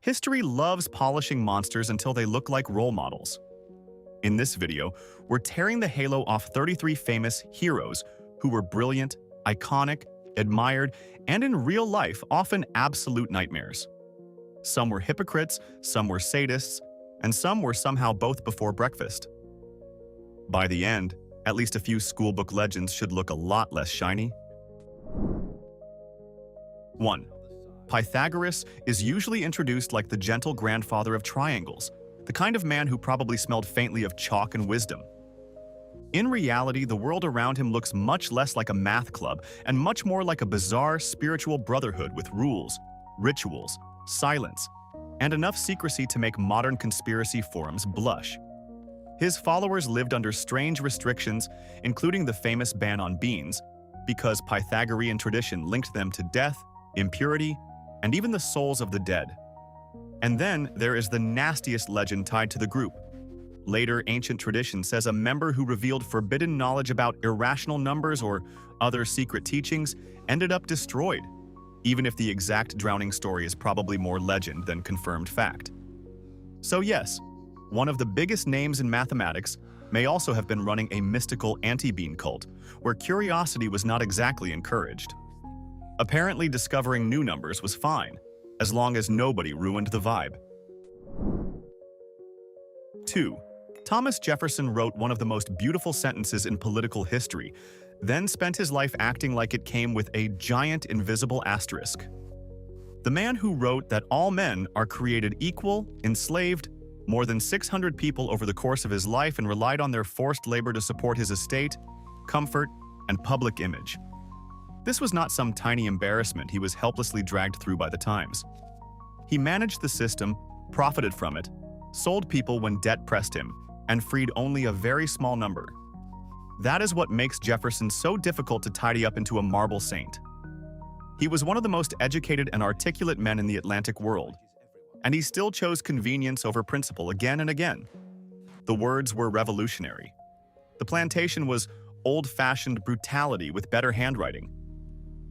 History loves polishing monsters until they look like role models. In this video, we're tearing the halo off 33 famous heroes who were brilliant, iconic, admired, and in real life often absolute nightmares. Some were hypocrites, some were sadists, and some were somehow both before breakfast. By the end, at least a few schoolbook legends should look a lot less shiny. 1. Pythagoras is usually introduced like the gentle grandfather of triangles, the kind of man who probably smelled faintly of chalk and wisdom. In reality, the world around him looks much less like a math club and much more like a bizarre spiritual brotherhood with rules, rituals, silence, and enough secrecy to make modern conspiracy forums blush. His followers lived under strange restrictions, including the famous ban on beans, because Pythagorean tradition linked them to death, impurity, and even the souls of the dead. And then there is the nastiest legend tied to the group. Later, ancient tradition says a member who revealed forbidden knowledge about irrational numbers or other secret teachings ended up destroyed, even if the exact drowning story is probably more legend than confirmed fact. So yes, one of the biggest names in mathematics may also have been running a mystical anti-bean cult, where curiosity was not exactly encouraged. Apparently, discovering new numbers was fine, as long as nobody ruined the vibe. 2. Thomas Jefferson wrote one of the most beautiful sentences in political history, then spent his life acting like it came with a giant invisible asterisk. The man who wrote that all men are created equal, enslaved, more than 600 people over the course of his life and relied on their forced labor to support his estate, comfort, and public image. This was not some tiny embarrassment he was helplessly dragged through by the times. He managed the system, profited from it, sold people when debt pressed him, and freed only a very small number. That is what makes Jefferson so difficult to tidy up into a marble saint. He was one of the most educated and articulate men in the Atlantic world, and he still chose convenience over principle again and again. The words were revolutionary. The plantation was old-fashioned brutality with better handwriting.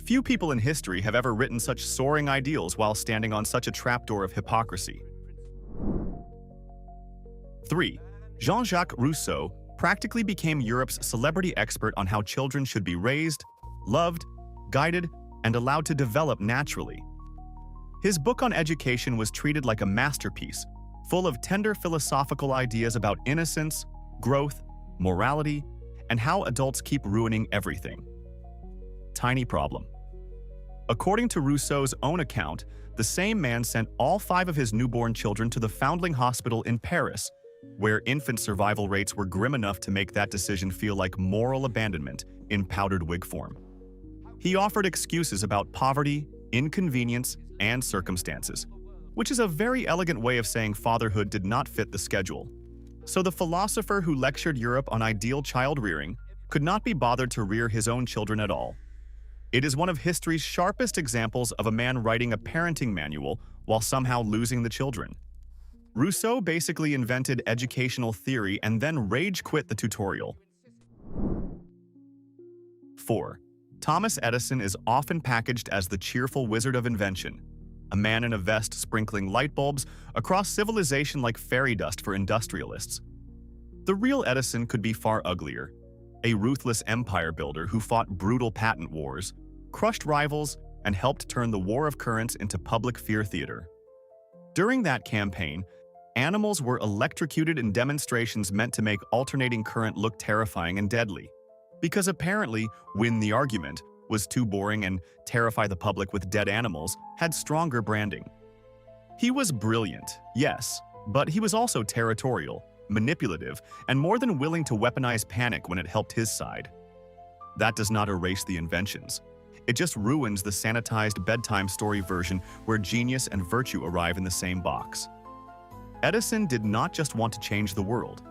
Few people in history have ever written such soaring ideals while standing on such a trapdoor of hypocrisy. 3. Jean-Jacques Rousseau practically became Europe's celebrity expert on how children should be raised, loved, guided, and allowed to develop naturally. His book on education was treated like a masterpiece, full of tender philosophical ideas about innocence, growth, morality, and how adults keep ruining everything. Tiny problem. According to Rousseau's own account, the same man sent all 5 of his newborn children to the Foundling Hospital in Paris, where infant survival rates were grim enough to make that decision feel like moral abandonment in powdered wig form. He offered excuses about poverty, inconvenience, and circumstances, which is a very elegant way of saying fatherhood did not fit the schedule. So the philosopher who lectured Europe on ideal child rearing could not be bothered to rear his own children at all. It is one of history's sharpest examples of a man writing a parenting manual while somehow losing the children. Rousseau basically invented educational theory and then rage quit the tutorial. 4. Thomas Edison is often packaged as the cheerful wizard of invention, a man in a vest sprinkling light bulbs across civilization like fairy dust for industrialists. The real Edison could be far uglier, a ruthless empire builder who fought brutal patent wars, crushed rivals, and helped turn the War of Currents into public fear theater. During that campaign, animals were electrocuted in demonstrations meant to make alternating current look terrifying and deadly, because apparently win the argument was too boring and terrify the public with dead animals had stronger branding. He was brilliant, yes, but he was also territorial, manipulative, and more than willing to weaponize panic when it helped his side. That does not erase the inventions. It just ruins the sanitized bedtime story version where genius and virtue arrive in the same box. Edison did not just want to change the world.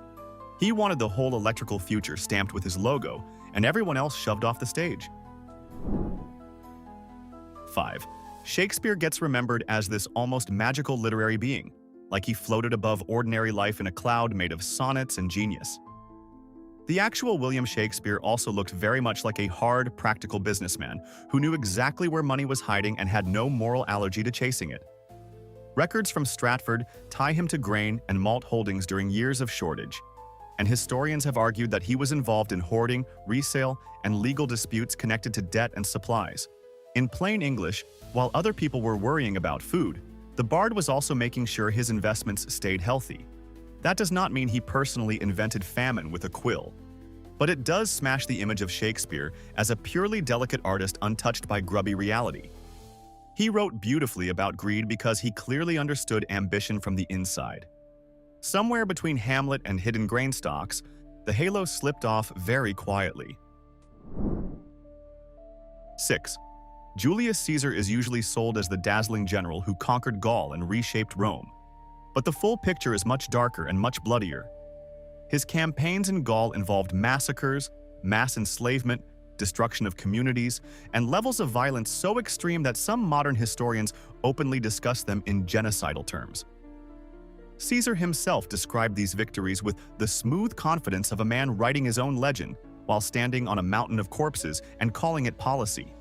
He wanted the whole electrical future stamped with his logo, and everyone else shoved off the stage. 5. Shakespeare gets remembered as this almost magical literary being, like he floated above ordinary life in a cloud made of sonnets and genius. The actual William Shakespeare also looked very much like a hard, practical businessman who knew exactly where money was hiding and had no moral allergy to chasing it. Records from Stratford tie him to grain and malt holdings during years of shortage, and historians have argued that he was involved in hoarding, resale, and legal disputes connected to debt and supplies. In plain English, while other people were worrying about food, the bard was also making sure his investments stayed healthy. That does not mean he personally invented famine with a quill, but it does smash the image of Shakespeare as a purely delicate artist untouched by grubby reality. He wrote beautifully about greed because he clearly understood ambition from the inside. Somewhere between Hamlet and hidden grain stocks, the halo slipped off very quietly. 6. Julius Caesar is usually sold as the dazzling general who conquered Gaul and reshaped Rome. But the full picture is much darker and much bloodier. His campaigns in Gaul involved massacres, mass enslavement, destruction of communities, and levels of violence so extreme that some modern historians openly discuss them in genocidal terms. Caesar himself described these victories with the smooth confidence of a man writing his own legend while standing on a mountain of corpses and calling it policy.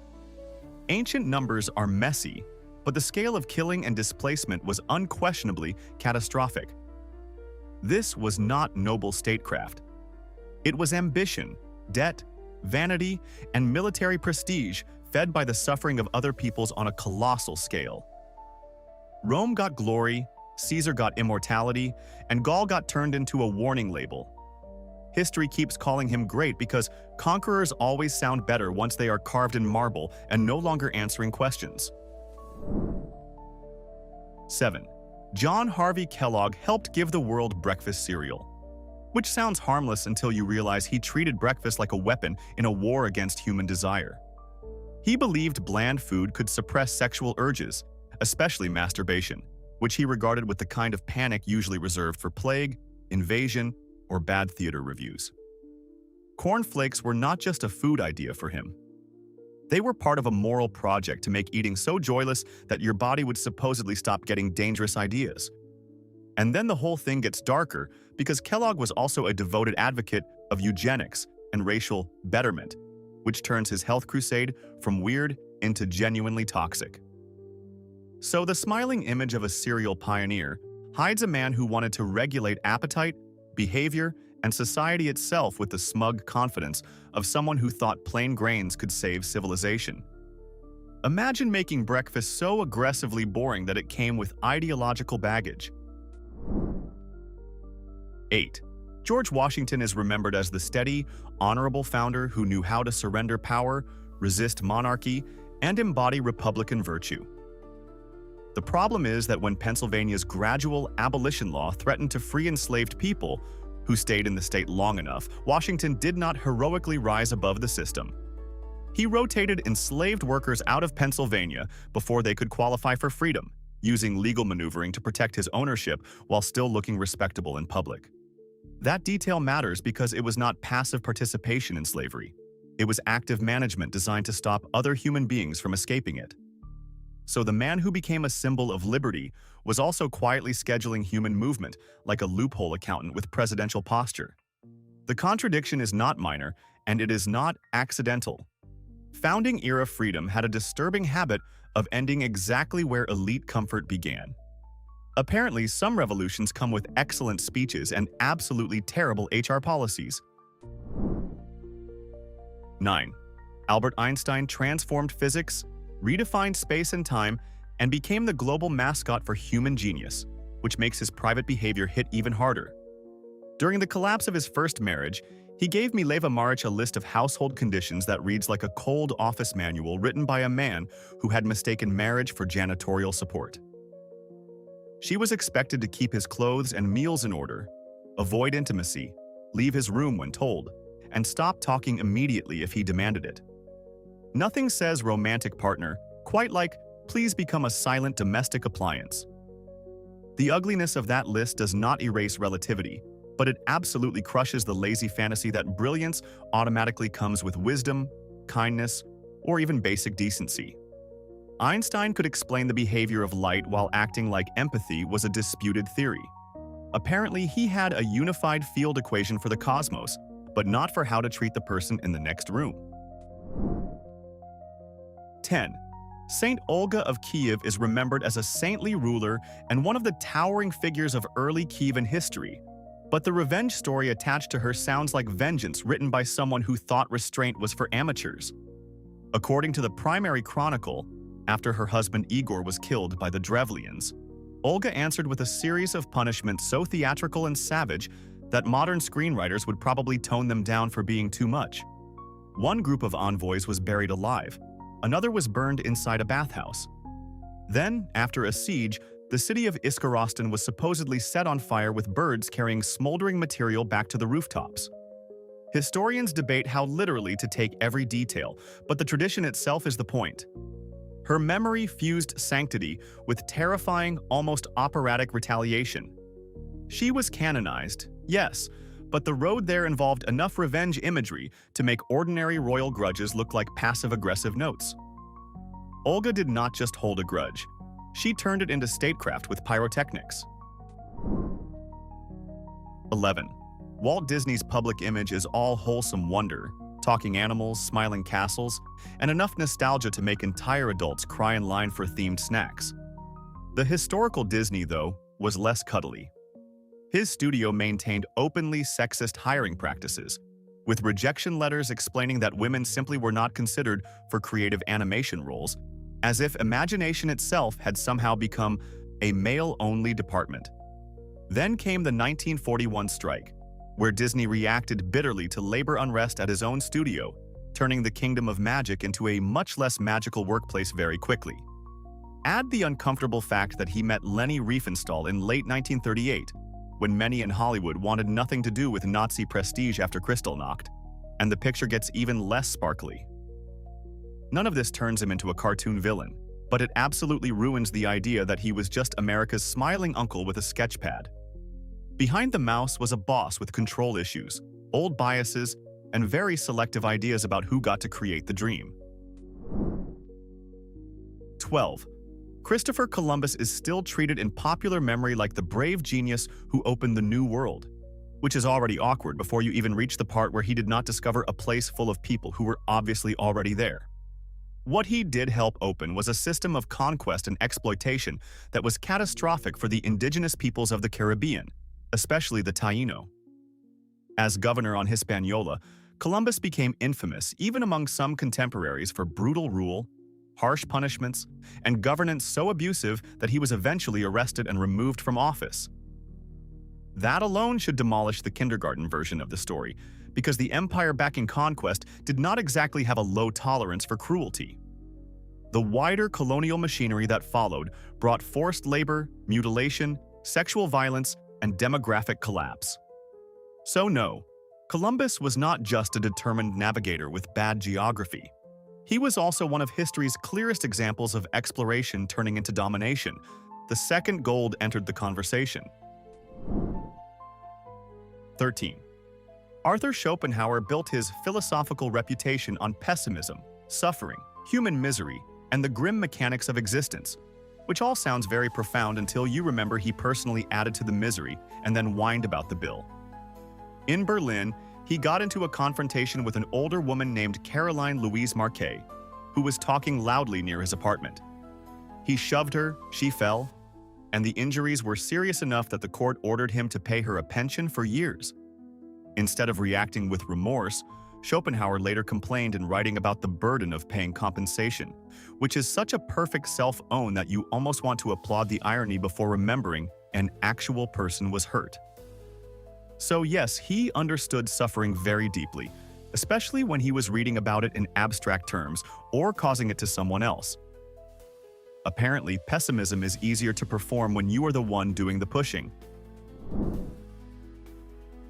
Ancient numbers are messy, but the scale of killing and displacement was unquestionably catastrophic. This was not noble statecraft. It was ambition, debt, vanity, and military prestige fed by the suffering of other peoples on a colossal scale. Rome got glory, Caesar got immortality, and Gaul got turned into a warning label. History keeps calling him great because conquerors always sound better once they are carved in marble and no longer answering questions. 7. John Harvey Kellogg helped give the world breakfast cereal, which sounds harmless until you realize he treated breakfast like a weapon in a war against human desire. He believed bland food could suppress sexual urges, especially masturbation, which he regarded with the kind of panic usually reserved for plague, invasion, or bad theater reviews. Cornflakes were not just a food idea for him. They were part of a moral project to make eating so joyless that your body would supposedly stop getting dangerous ideas. And then the whole thing gets darker because Kellogg was also a devoted advocate of eugenics and racial betterment, which turns his health crusade from weird into genuinely toxic. So the smiling image of a cereal pioneer hides a man who wanted to regulate appetite, behavior, and society itself with the smug confidence of someone who thought plain grains could save civilization. Imagine making breakfast so aggressively boring that it came with ideological baggage. 8. George Washington is remembered as the steady, honorable founder who knew how to surrender power, resist monarchy, and embody Republican virtue. The problem is that when Pennsylvania's gradual abolition law threatened to free enslaved people who stayed in the state long enough, Washington did not heroically rise above the system. He rotated enslaved workers out of Pennsylvania before they could qualify for freedom, using legal maneuvering to protect his ownership while still looking respectable in public. That detail matters because it was not passive participation in slavery. It was active management designed to stop other human beings from escaping it. So the man who became a symbol of liberty was also quietly scheduling human movement like a loophole accountant with presidential posture. The contradiction is not minor, and it is not accidental. Founding-era freedom had a disturbing habit of ending exactly where elite comfort began. Apparently, some revolutions come with excellent speeches and absolutely terrible HR policies. 9. Albert Einstein transformed physics, redefined space and time, and became the global mascot for human genius, which makes his private behavior hit even harder. During the collapse of his first marriage, he gave Mileva Maric a list of household conditions that reads like a cold office manual written by a man who had mistaken marriage for janitorial support. She was expected to keep his clothes and meals in order, avoid intimacy, leave his room when told, and stop talking immediately if he demanded it. Nothing says romantic partner quite like, please become a silent domestic appliance. The ugliness of that list does not erase relativity, but it absolutely crushes the lazy fantasy that brilliance automatically comes with wisdom, kindness, or even basic decency. Einstein could explain the behavior of light while acting like empathy was a disputed theory. Apparently, he had a unified field equation for the cosmos, but not for how to treat the person in the next room. 10. Saint Olga of Kiev is remembered as a saintly ruler and one of the towering figures of early Kievan history. But the revenge story attached to her sounds like vengeance written by someone who thought restraint was for amateurs. According to the primary chronicle, after her husband Igor was killed by the Drevlians, Olga answered with a series of punishments so theatrical and savage that modern screenwriters would probably tone them down for being too much. One group of envoys was buried alive, another was burned inside a bathhouse. Then, after a siege, the city of Iskorostan was supposedly set on fire with birds carrying smoldering material back to the rooftops. Historians debate how literally to take every detail, but the tradition itself is the point. Her memory fused sanctity with terrifying, almost operatic retaliation. She was canonized, yes, but the road there involved enough revenge imagery to make ordinary royal grudges look like passive-aggressive notes. Olga did not just hold a grudge. She turned it into statecraft with pyrotechnics. 11. Walt Disney's public image is all wholesome wonder, talking animals, smiling castles, and enough nostalgia to make entire adults cry in line for themed snacks. The historical Disney, though, was less cuddly. His studio maintained openly sexist hiring practices, with rejection letters explaining that women simply were not considered for creative animation roles, as if imagination itself had somehow become a male-only department. Then came the 1941 strike, where Disney reacted bitterly to labor unrest at his own studio, turning the Kingdom of Magic into a much less magical workplace very quickly. Add the uncomfortable fact that he met Leni Riefenstahl in late 1938, when many in Hollywood wanted nothing to do with Nazi prestige after Kristallnacht, and the picture gets even less sparkly. None of this turns him into a cartoon villain, but it absolutely ruins the idea that he was just America's smiling uncle with a sketchpad. Behind the mouse was a boss with control issues, old biases, and very selective ideas about who got to create the dream. 12. Christopher Columbus is still treated in popular memory like the brave genius who opened the New World, which is already awkward before you even reach the part where he did not discover a place full of people who were obviously already there. What he did help open was a system of conquest and exploitation that was catastrophic for the indigenous peoples of the Caribbean, especially the Taíno. As governor on Hispaniola, Columbus became infamous even among some contemporaries for brutal rule, harsh punishments, and governance so abusive that he was eventually arrested and removed from office. That alone should demolish the kindergarten version of the story, because the empire backing conquest did not exactly have a low tolerance for cruelty. The wider colonial machinery that followed brought forced labor, mutilation, sexual violence, and demographic collapse. So no, Columbus was not just a determined navigator with bad geography. He was also one of history's clearest examples of exploration turning into domination. The second gold entered the conversation. 13. Arthur Schopenhauer built his philosophical reputation on pessimism, suffering, human misery, and the grim mechanics of existence, which all sounds very profound until you remember he personally added to the misery and then whined about the bill. In Berlin, he got into a confrontation with an older woman named Caroline Louise Marquet, who was talking loudly near his apartment. He shoved her, she fell, and the injuries were serious enough that the court ordered him to pay her a pension for years. Instead of reacting with remorse, Schopenhauer later complained in writing about the burden of paying compensation, which is such a perfect self-own that you almost want to applaud the irony before remembering an actual person was hurt. So yes, he understood suffering very deeply, especially when he was reading about it in abstract terms or causing it to someone else. Apparently, pessimism is easier to perform when you are the one doing the pushing.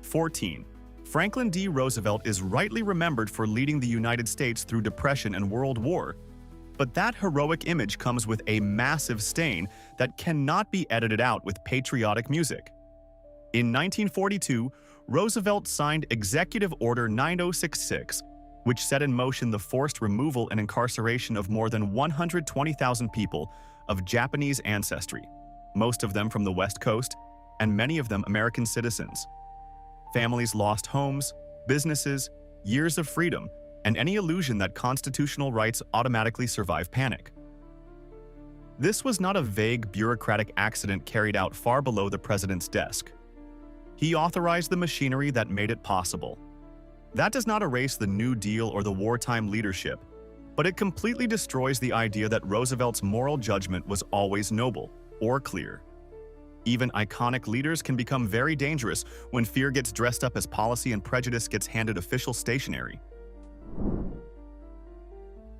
14. Franklin D. Roosevelt is rightly remembered for leading the United States through Depression and World War, but that heroic image comes with a massive stain that cannot be edited out with patriotic music. In 1942, Roosevelt signed Executive Order 9066, which set in motion the forced removal and incarceration of more than 120,000 people of Japanese ancestry, most of them from the West Coast, and many of them American citizens. Families lost homes, businesses, years of freedom, and any illusion that constitutional rights automatically survive panic. This was not a vague bureaucratic accident carried out far below the president's desk. He authorized the machinery that made it possible. That does not erase the New Deal or the wartime leadership, but it completely destroys the idea that Roosevelt's moral judgment was always noble or clear. Even iconic leaders can become very dangerous when fear gets dressed up as policy and prejudice gets handed official stationery.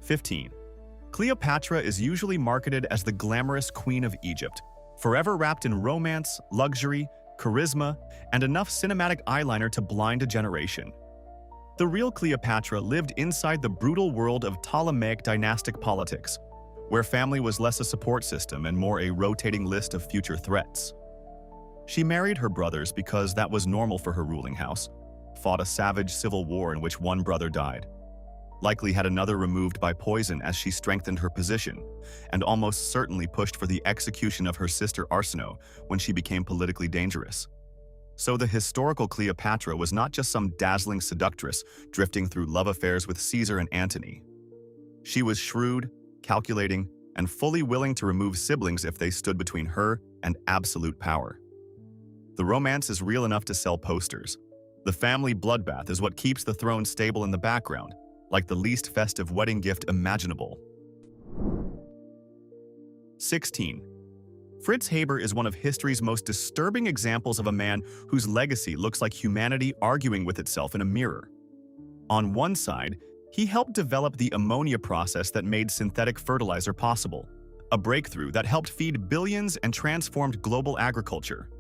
15. Cleopatra is usually marketed as the glamorous queen of Egypt, forever wrapped in romance, luxury, charisma, and enough cinematic eyeliner to blind a generation. The real Cleopatra lived inside the brutal world of Ptolemaic dynastic politics, where family was less a support system and more a rotating list of future threats. She married her brothers because that was normal for her ruling house, fought a savage civil war in which one brother died, likely had another removed by poison as she strengthened her position, and almost certainly pushed for the execution of her sister Arsinoe when she became politically dangerous. So the historical Cleopatra was not just some dazzling seductress drifting through love affairs with Caesar and Antony. She was shrewd, calculating, and fully willing to remove siblings if they stood between her and absolute power. The romance is real enough to sell posters. The family bloodbath is what keeps the throne stable in the background, like the least festive wedding gift imaginable. 16. Fritz Haber is one of history's most disturbing examples of a man whose legacy looks like humanity arguing with itself in a mirror. On one side, he helped develop the ammonia process that made synthetic fertilizer possible, a breakthrough that helped feed billions and transformed global agriculture.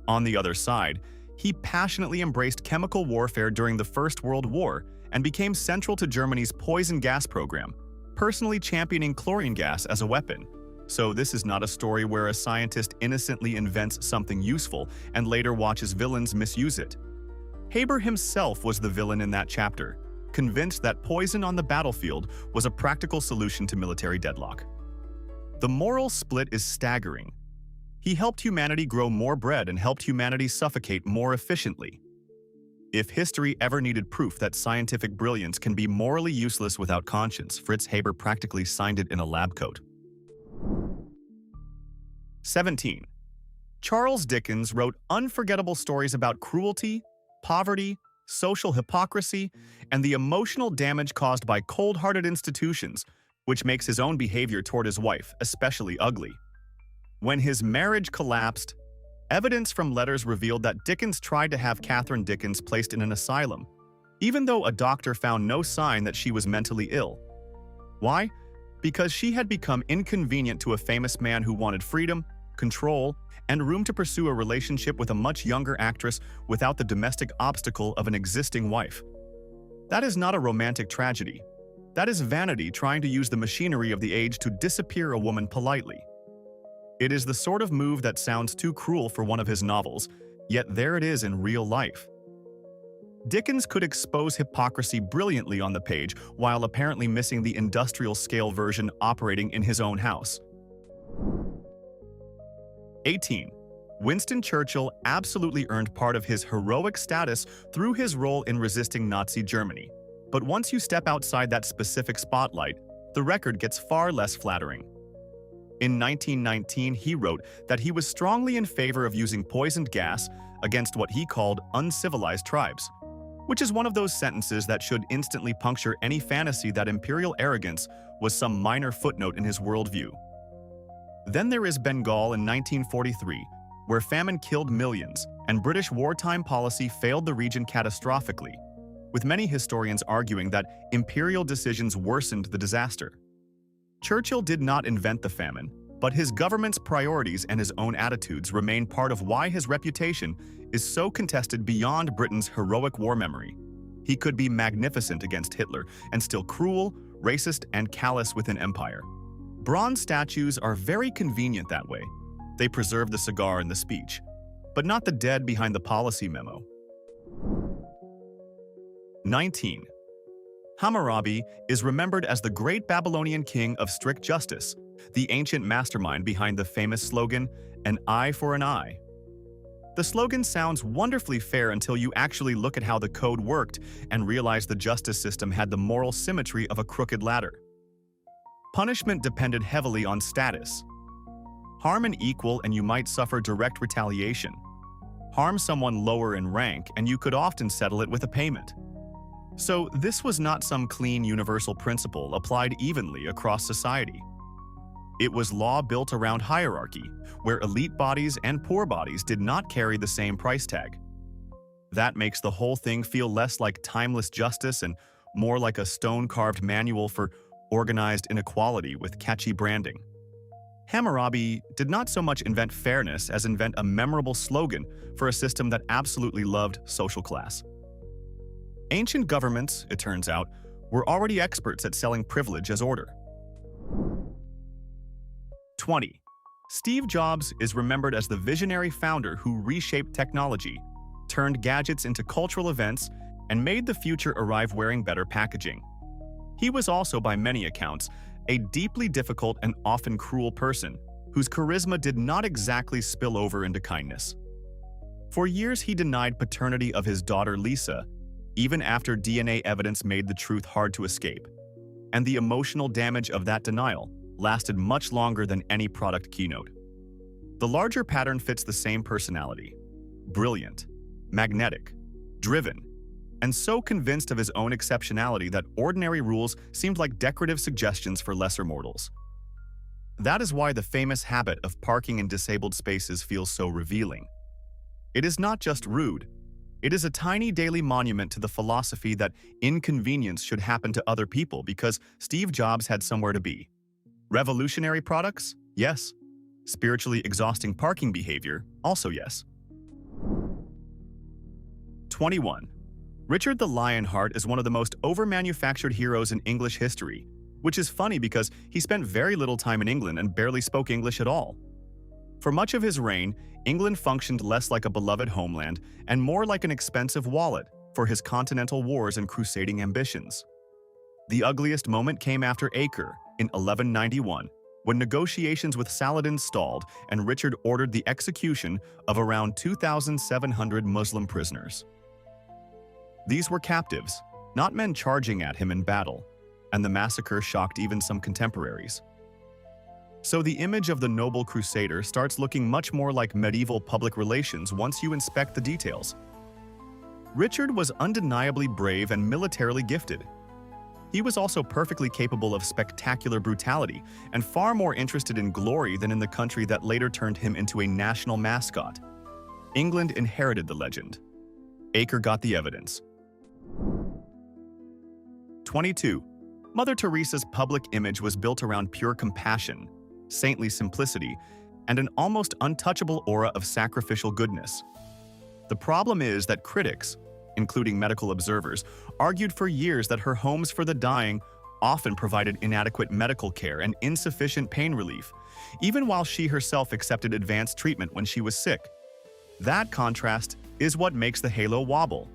On the other side, he passionately embraced chemical warfare during the First World War and became central to Germany's poison gas program, personally championing chlorine gas as a weapon. So this is not a story where a scientist innocently invents something useful and later watches villains misuse it. Haber himself was the villain in that chapter, convinced that poison on the battlefield was a practical solution to military deadlock. The moral split is staggering. He helped humanity grow more bread and helped humanity suffocate more efficiently. If history ever needed proof that scientific brilliance can be morally useless without conscience, Fritz Haber practically signed it in a lab coat. 17. Charles Dickens wrote unforgettable stories about cruelty, poverty, social hypocrisy, and the emotional damage caused by cold-hearted institutions, which makes his own behavior toward his wife especially ugly. When his marriage collapsed, evidence from letters revealed that Dickens tried to have Catherine Dickens placed in an asylum, even though a doctor found no sign that she was mentally ill. Why? Because she had become inconvenient to a famous man who wanted freedom, control, and room to pursue a relationship with a much younger actress without the domestic obstacle of an existing wife. That is not a romantic tragedy. That is vanity trying to use the machinery of the age to disappear a woman politely. It is the sort of move that sounds too cruel for one of his novels, yet there it is in real life. Dickens could expose hypocrisy brilliantly on the page while apparently missing the industrial-scale version operating in his own house. 18. Winston Churchill absolutely earned part of his heroic status through his role in resisting Nazi Germany. But once you step outside that specific spotlight, the record gets far less flattering. In 1919, he wrote that he was strongly in favor of using poisoned gas against what he called uncivilized tribes, which is one of those sentences that should instantly puncture any fantasy that imperial arrogance was some minor footnote in his worldview. Then there is Bengal in 1943, where famine killed millions, and British wartime policy failed the region catastrophically, with many historians arguing that imperial decisions worsened the disaster. Churchill did not invent the famine, but his government's priorities and his own attitudes remain part of why his reputation is so contested beyond Britain's heroic war memory. He could be magnificent against Hitler and still cruel, racist, and callous within empire. Bronze statues are very convenient that way. They preserve the cigar and the speech, but not the dead behind the policy memo. 19. Hammurabi is remembered as the great Babylonian king of strict justice, the ancient mastermind behind the famous slogan, "An eye for an eye." The slogan sounds wonderfully fair until you actually look at how the code worked and realize the justice system had the moral symmetry of a crooked ladder. Punishment depended heavily on status. Harm an equal and you might suffer direct retaliation. Harm someone lower in rank and you could often settle it with a payment. So this was not some clean universal principle applied evenly across society. It was law built around hierarchy, where elite bodies and poor bodies did not carry the same price tag. That makes the whole thing feel less like timeless justice and more like a stone-carved manual for organized inequality with catchy branding. Hammurabi did not so much invent fairness as invent a memorable slogan for a system that absolutely loved social class. Ancient governments, it turns out, were already experts at selling privilege as order. 20. Steve Jobs is remembered as the visionary founder who reshaped technology, turned gadgets into cultural events, and made the future arrive wearing better packaging. He was also, by many accounts, a deeply difficult and often cruel person whose charisma did not exactly spill over into kindness. For years, he denied paternity of his daughter Lisa, even after DNA evidence made the truth hard to escape. And the emotional damage of that denial lasted much longer than any product keynote. The larger pattern fits the same personality: brilliant, magnetic, driven, and so convinced of his own exceptionality that ordinary rules seemed like decorative suggestions for lesser mortals. That is why the famous habit of parking in disabled spaces feels so revealing. It is not just rude. It is a tiny daily monument to the philosophy that inconvenience should happen to other people because Steve Jobs had somewhere to be. Revolutionary products? Yes. Spiritually exhausting parking behavior? Also yes. 21. Richard the Lionheart is one of the most over-manufactured heroes in English history, which is funny because he spent very little time in England and barely spoke English at all. For much of his reign, England functioned less like a beloved homeland and more like an expensive wallet for his continental wars and crusading ambitions. The ugliest moment came after Acre in 1191, when negotiations with Saladin stalled and Richard ordered the execution of around 2,700 Muslim prisoners. These were captives, not men charging at him in battle, and the massacre shocked even some contemporaries. So the image of the noble crusader starts looking much more like medieval public relations once you inspect the details. Richard was undeniably brave and militarily gifted. He was also perfectly capable of spectacular brutality and far more interested in glory than in the country that later turned him into a national mascot. England inherited the legend. Acre got the evidence. 22. Mother Teresa's public image was built around pure compassion, saintly simplicity, and an almost untouchable aura of sacrificial goodness. The problem is that critics, including medical observers, argued for years that her homes for the dying often provided inadequate medical care and insufficient pain relief, even while she herself accepted advanced treatment when she was sick. That contrast is what makes the halo wobble.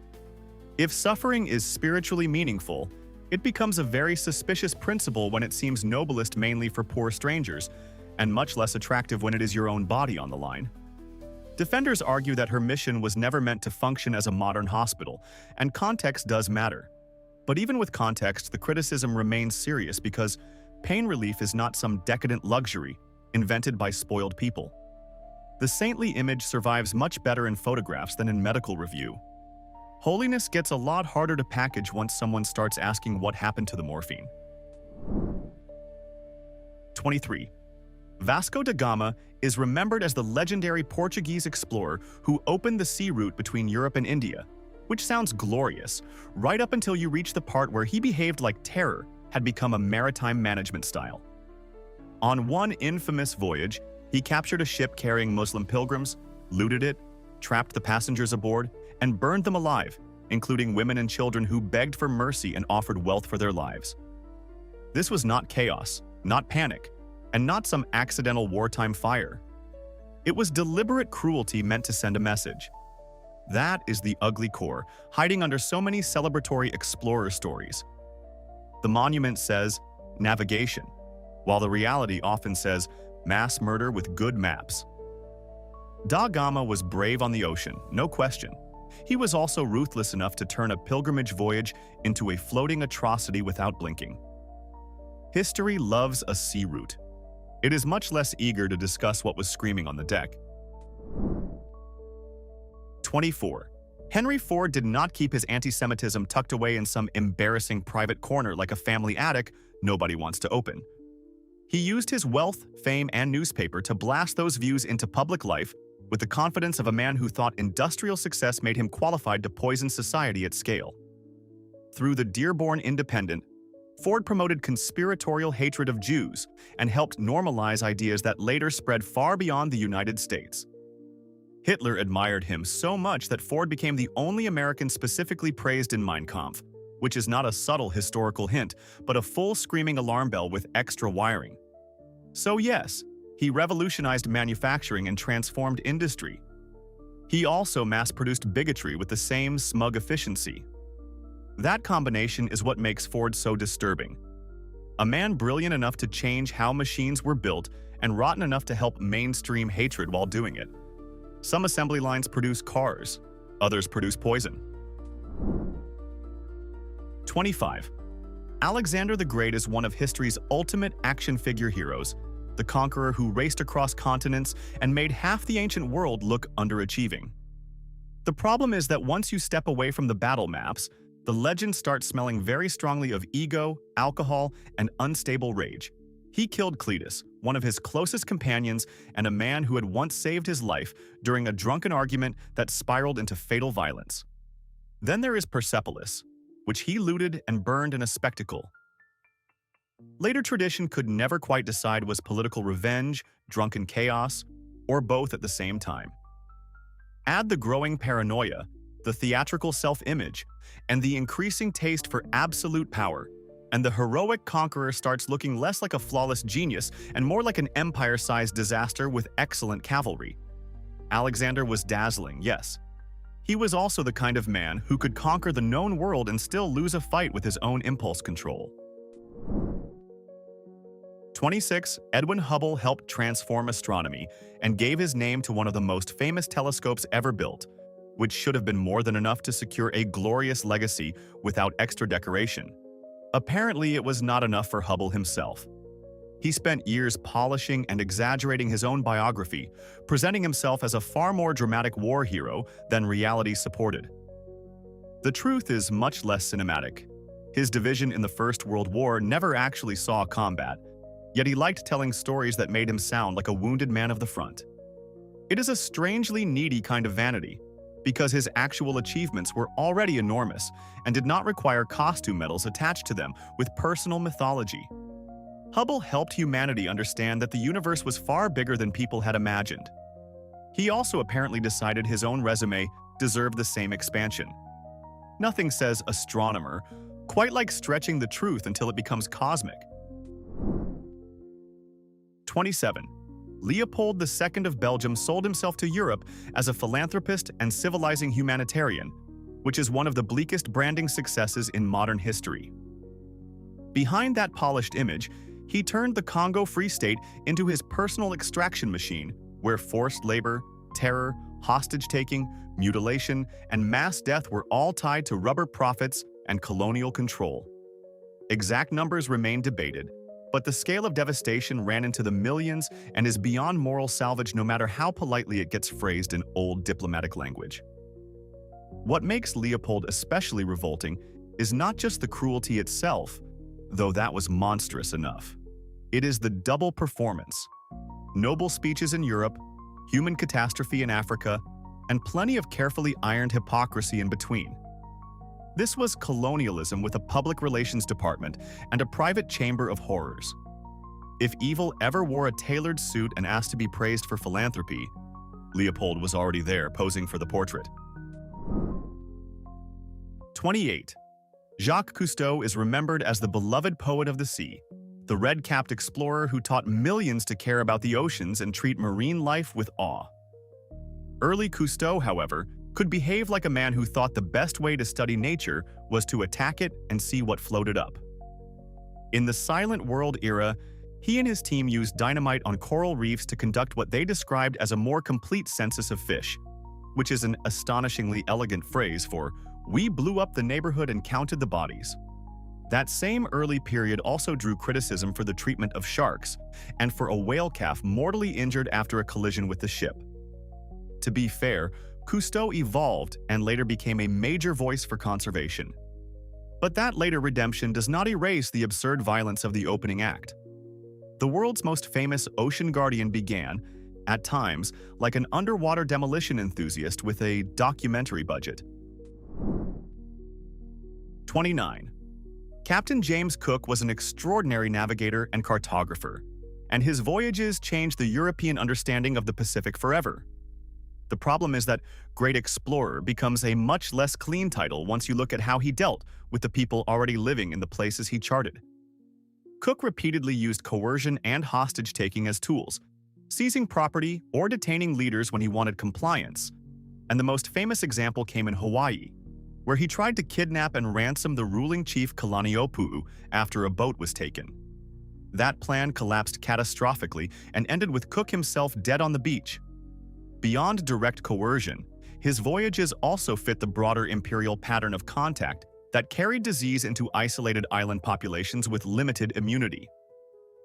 If suffering is spiritually meaningful, it becomes a very suspicious principle when it seems noblest mainly for poor strangers, and much less attractive when it is your own body on the line. Defenders argue that her mission was never meant to function as a modern hospital, and context does matter. But even with context, the criticism remains serious because pain relief is not some decadent luxury invented by spoiled people. The saintly image survives much better in photographs than in medical review. Holiness gets a lot harder to package once someone starts asking what happened to the morphine. 23. Vasco da Gama is remembered as the legendary Portuguese explorer who opened the sea route between Europe and India, which sounds glorious, right up until you reach the part where he behaved like terror had become a maritime management style. On one infamous voyage, he captured a ship carrying Muslim pilgrims, looted it, trapped the passengers aboard, and burned them alive, including women and children who begged for mercy and offered wealth for their lives. This was not chaos, not panic, and not some accidental wartime fire. It was deliberate cruelty meant to send a message. That is the ugly core, hiding under so many celebratory explorer stories. The monument says, navigation, while the reality often says, mass murder with good maps. Da Gama was brave on the ocean, no question. He was also ruthless enough to turn a pilgrimage voyage into a floating atrocity without blinking. History loves a sea route. It is much less eager to discuss what was screaming on the deck. 24. Henry Ford did not keep his anti-Semitism tucked away in some embarrassing private corner like a family attic nobody wants to open. He used his wealth, fame, and newspaper to blast those views into public life with the confidence of a man who thought industrial success made him qualified to poison society at scale. Through the Dearborn Independent, Ford promoted conspiratorial hatred of Jews and helped normalize ideas that later spread far beyond the United States. Hitler admired him so much that Ford became the only American specifically praised in Mein Kampf, which is not a subtle historical hint, but a full screaming alarm bell with extra wiring. So yes, he revolutionized manufacturing and transformed industry. He also mass-produced bigotry with the same smug efficiency. That combination is what makes Ford so disturbing. A man brilliant enough to change how machines were built and rotten enough to help mainstream hatred while doing it. Some assembly lines produce cars, others produce poison. 25. Alexander the Great is one of history's ultimate action figure heroes, the conqueror who raced across continents and made half the ancient world look underachieving. The problem is that once you step away from the battle maps, the legend starts smelling very strongly of ego, alcohol, and unstable rage. He killed Cletus, one of his closest companions and a man who had once saved his life during a drunken argument that spiraled into fatal violence. Then there is Persepolis, which he looted and burned in a spectacle. Later tradition could never quite decide was political revenge, drunken chaos, or both at the same time. Add the growing paranoia, the theatrical self-image, and the increasing taste for absolute power, and the heroic conqueror starts looking less like a flawless genius and more like an empire-sized disaster with excellent cavalry. Alexander was dazzling, yes. He was also the kind of man who could conquer the known world and still lose a fight with his own impulse control. 26. Edwin Hubble helped transform astronomy and gave his name to one of the most famous telescopes ever built, which should have been more than enough to secure a glorious legacy without extra decoration. Apparently, it was not enough for Hubble himself. He spent years polishing and exaggerating his own biography, presenting himself as a far more dramatic war hero than reality supported. The truth is much less cinematic. His division in the First World War never actually saw combat, yet he liked telling stories that made him sound like a wounded man of the front. It is a strangely needy kind of vanity, because his actual achievements were already enormous and did not require costume medals attached to them with personal mythology. Hubble helped humanity understand that the universe was far bigger than people had imagined. He also apparently decided his own resume deserved the same expansion. Nothing says astronomer quite like stretching the truth until it becomes cosmic. 27. Leopold II of Belgium sold himself to Europe as a philanthropist and civilizing humanitarian, which is one of the bleakest branding successes in modern history. Behind that polished image, he turned the Congo Free State into his personal extraction machine, where forced labor, terror, hostage-taking, mutilation, and mass death were all tied to rubber profits and colonial control. Exact numbers remain debated, but the scale of devastation ran into the millions and is beyond moral salvage no matter how politely it gets phrased in old diplomatic language. What makes Leopold especially revolting is not just the cruelty itself, though that was monstrous enough. It is the double performance. Noble speeches in Europe, human catastrophe in Africa, and plenty of carefully ironed hypocrisy in between. This was colonialism with a public relations department and a private chamber of horrors. If evil ever wore a tailored suit and asked to be praised for philanthropy, Leopold was already there posing for the portrait. 28. Jacques Cousteau is remembered as the beloved poet of the sea, the red-capped explorer who taught millions to care about the oceans and treat marine life with awe. Early Cousteau, however, could behave like a man who thought the best way to study nature was to attack it and see what floated up. In the Silent World era, he and his team used dynamite on coral reefs to conduct what they described as a more complete census of fish, which is an astonishingly elegant phrase for, "We blew up the neighborhood and counted the bodies." That same early period also drew criticism for the treatment of sharks and for a whale calf mortally injured after a collision with the ship. To be fair, Cousteau evolved and later became a major voice for conservation. But that later redemption does not erase the absurd violence of the opening act. The world's most famous ocean guardian began, at times, like an underwater demolition enthusiast with a documentary budget. 29. Captain James Cook was an extraordinary navigator and cartographer, and his voyages changed the European understanding of the Pacific forever. The problem is that Great Explorer becomes a much less clean title once you look at how he dealt with the people already living in the places he charted. Cook repeatedly used coercion and hostage-taking as tools, seizing property or detaining leaders when he wanted compliance, and the most famous example came in Hawaii, where he tried to kidnap and ransom the ruling chief Kalaniʻōpuʻu after a boat was taken. That plan collapsed catastrophically and ended with Cook himself dead on the beach. Beyond direct coercion, his voyages also fit the broader imperial pattern of contact that carried disease into isolated island populations with limited immunity.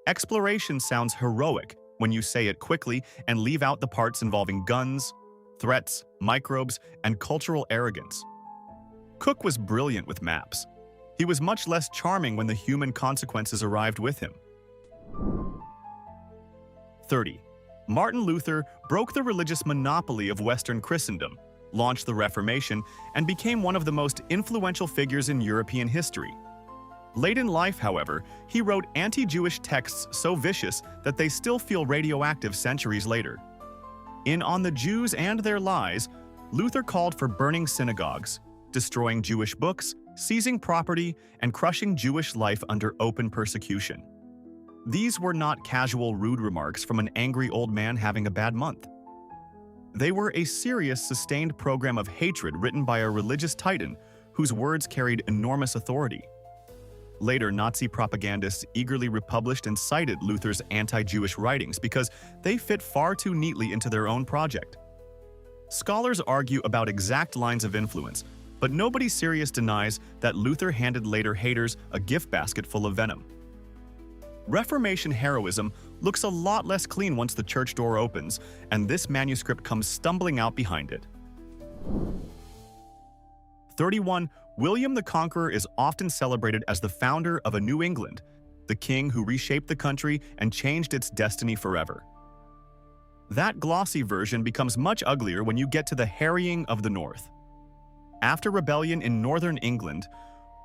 Exploration sounds heroic when you say it quickly and leave out the parts involving guns, threats, microbes, and cultural arrogance. Cook was brilliant with maps. He was much less charming when the human consequences arrived with him. 30. Martin Luther broke the religious monopoly of Western Christendom, launched the Reformation, and became one of the most influential figures in European history. Late in life, however, he wrote anti-Jewish texts so vicious that they still feel radioactive centuries later. In On the Jews and Their Lies, Luther called for burning synagogues, destroying Jewish books, seizing property, and crushing Jewish life under open persecution. These were not casual, rude remarks from an angry old man having a bad month. They were a serious, sustained program of hatred written by a religious titan whose words carried enormous authority. Later, Nazi propagandists eagerly republished and cited Luther's anti-Jewish writings because they fit far too neatly into their own project. Scholars argue about exact lines of influence, but nobody serious denies that Luther handed later haters a gift basket full of venom. Reformation heroism looks a lot less clean once the church door opens, and this manuscript comes stumbling out behind it. 31. William the Conqueror is often celebrated as the founder of a New England, the king who reshaped the country and changed its destiny forever. That glossy version becomes much uglier when you get to the harrying of the North. After rebellion in northern England,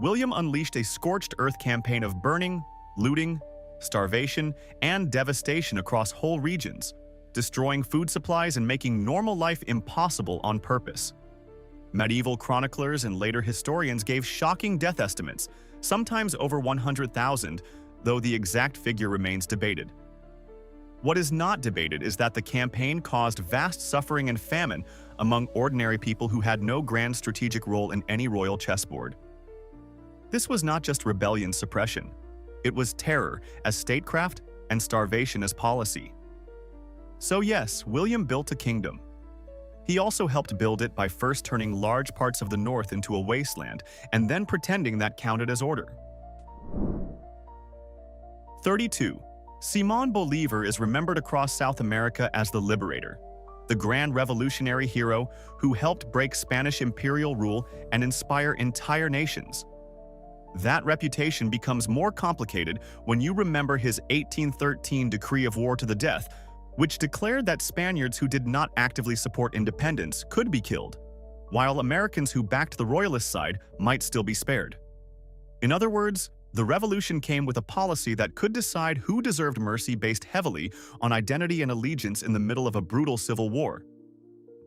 William unleashed a scorched earth campaign of burning, looting, starvation, and devastation across whole regions, destroying food supplies and making normal life impossible on purpose. Medieval chroniclers and later historians gave shocking death estimates, sometimes over 100,000, though the exact figure remains debated. What is not debated is that the campaign caused vast suffering and famine among ordinary people who had no grand strategic role in any royal chessboard. This was not just rebellion suppression. It was terror as statecraft and starvation as policy. So yes, William built a kingdom. He also helped build it by first turning large parts of the north into a wasteland and then pretending that counted as order. 32. Simón Bolívar is remembered across South America as the liberator, the grand revolutionary hero who helped break Spanish imperial rule and inspire entire nations. That reputation becomes more complicated when you remember his 1813 decree of war to the death, which declared that Spaniards who did not actively support independence could be killed, while Americans who backed the royalist side might still be spared. In other words, the revolution came with a policy that could decide who deserved mercy based heavily on identity and allegiance in the middle of a brutal civil war.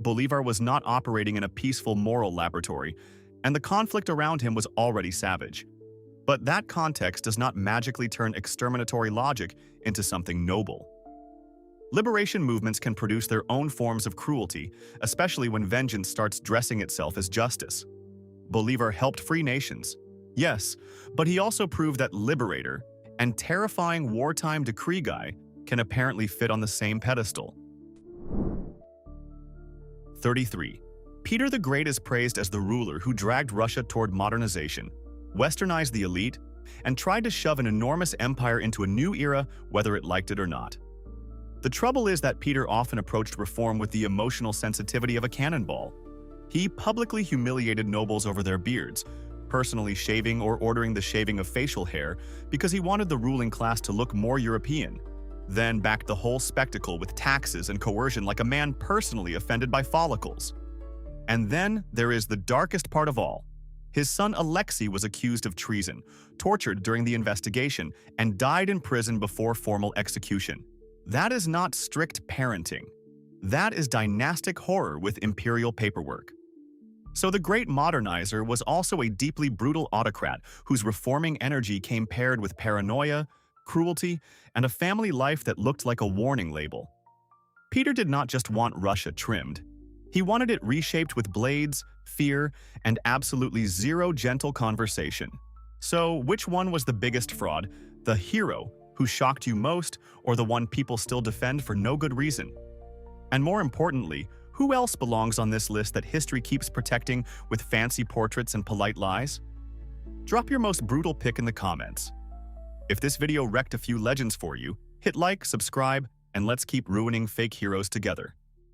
Bolívar was not operating in a peaceful moral laboratory, and the conflict around him was already savage. But that context does not magically turn exterminatory logic into something noble. Liberation movements can produce their own forms of cruelty, especially when vengeance starts dressing itself as justice. Bolívar helped free nations, yes, but he also proved that liberator and terrifying wartime decree guy can apparently fit on the same pedestal. 33. Peter the Great is praised as the ruler who dragged Russia toward modernization, westernized the elite, and tried to shove an enormous empire into a new era, whether it liked it or not. The trouble is that Peter often approached reform with the emotional sensitivity of a cannonball. He publicly humiliated nobles over their beards, personally shaving or ordering the shaving of facial hair because he wanted the ruling class to look more European, then backed the whole spectacle with taxes and coercion like a man personally offended by follicles. And then there is the darkest part of all. His son Alexei was accused of treason, tortured during the investigation, and died in prison before formal execution. That is not strict parenting. That is dynastic horror with imperial paperwork. So the great modernizer was also a deeply brutal autocrat whose reforming energy came paired with paranoia, cruelty, and a family life that looked like a warning label. Peter did not just want Russia trimmed. He wanted it reshaped with blades, fear, and absolutely zero gentle conversation. So which one was the biggest fraud? The hero who shocked you most, or the one people still defend for no good reason? And more importantly, who else belongs on this list that history keeps protecting with fancy portraits and polite lies? Drop your most brutal pick in the comments. If this video wrecked a few legends for you, hit like, subscribe, and let's keep ruining fake heroes together.